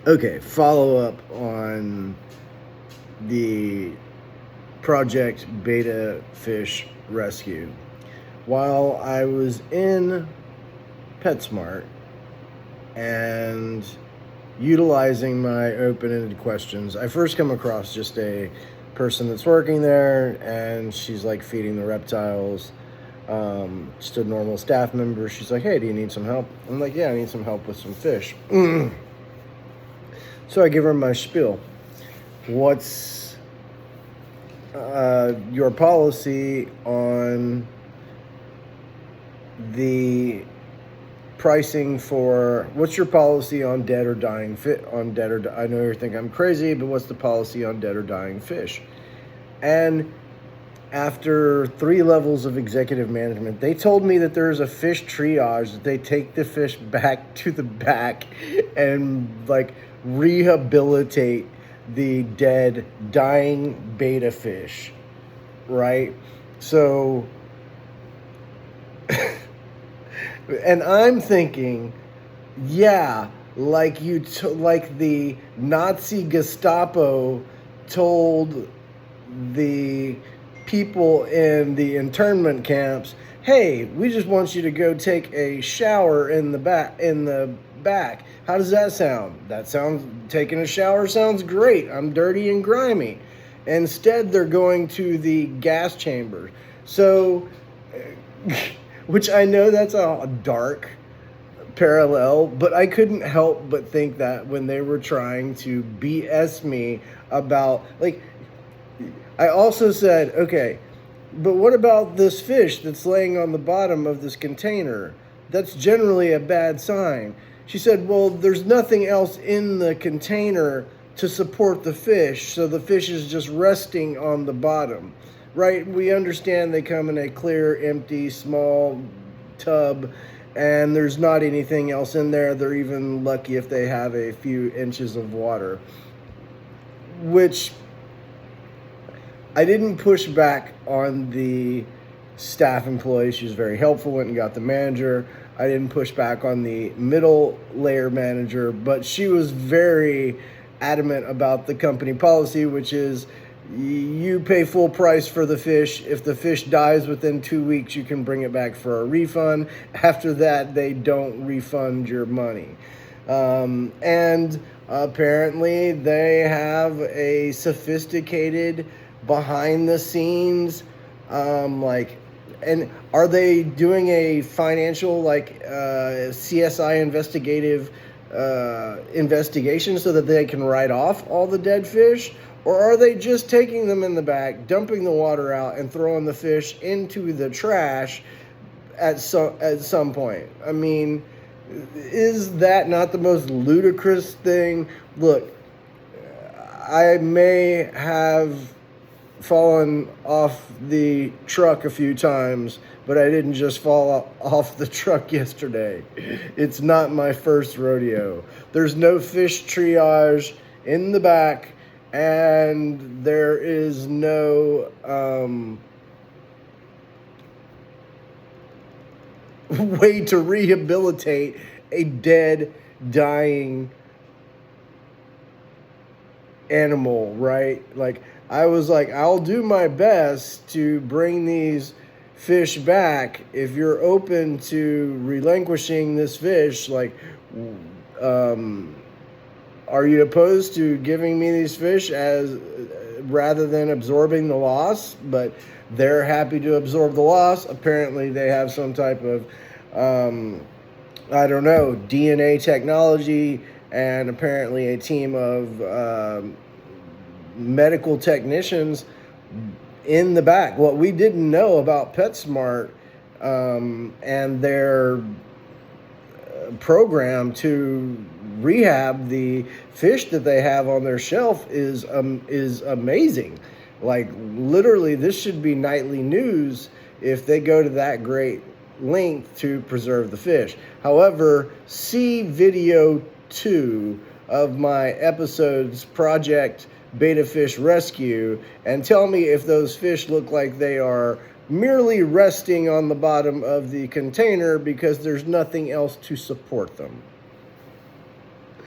Okay, follow up on the Project Betta Fish Rescue. While I was in Petsmart and utilizing my open-ended questions, I first come across just a person that's working there, and she's like feeding the reptiles. Just a normal staff member. She's like, "Hey, do you need some help?" I'm like, "Yeah, I need some help with some fish." So I give her my spiel. What's your policy on the pricing for, what's your policy on dead or dying fish? I know you think I'm crazy, but what's the policy on dead or dying fish? And after 3 levels of executive management, they told me that there's a fish triage, that they take the fish back to the back and like rehabilitate the dead, dying betta fish, right? So, and I'm thinking, yeah, like like the Nazi Gestapo told the people in the internment camps, "Hey, we just want you to go take a shower in the back. How does that sound? Taking a shower sounds great. I'm dirty and grimy." Instead, they're going to the gas chamber. So, which I know that's a dark parallel, but I couldn't help but think that when they were trying to BS me about, like, I also said, okay, but what about this fish that's laying on the bottom of this container? That's generally a bad sign. She said, well, there's nothing else in the container to support the fish, so the fish is just resting on the bottom, right? We understand they come in a clear, empty, small tub, and there's not anything else in there. They're even lucky if they have a few inches of water, which I didn't push back on the staff employee. She was very helpful, went and got the manager. I didn't push back on the middle layer manager, but she was very adamant about the company policy, which is you pay full price for the fish. If the fish dies within 2 weeks, you can bring it back for a refund. After that, they don't refund your money. And apparently they have a sophisticated behind the scenes, and are they doing a financial, CSI investigation so that they can write off all the dead fish? Or are they just taking them in the back, dumping the water out, and throwing the fish into the trash at some point? I mean, is that not the most ludicrous thing? Look, I may have fallen off the truck a few times, but I didn't just fall off the truck yesterday. It's not my first rodeo. There's no fish triage in the back, and there is no way to rehabilitate a dead, dying animal, right? Like, I was like, I'll do my best to bring these fish back if you're open to relinquishing this fish. Like, are you opposed to giving me these fish as rather than absorbing the loss? But they're happy to absorb the loss. Apparently, they have some type of I don't know, DNA technology, and apparently a team of medical technicians in the back. What we didn't know about PetSmart and their program to rehab the fish that they have on their shelf is amazing. Like, literally, this should be nightly news if they go to that great length to preserve the fish. However, see video 2 of my episodes Project Betta Fish Rescue and tell me if those fish look like they are merely resting on the bottom of the container because there's nothing else to support them.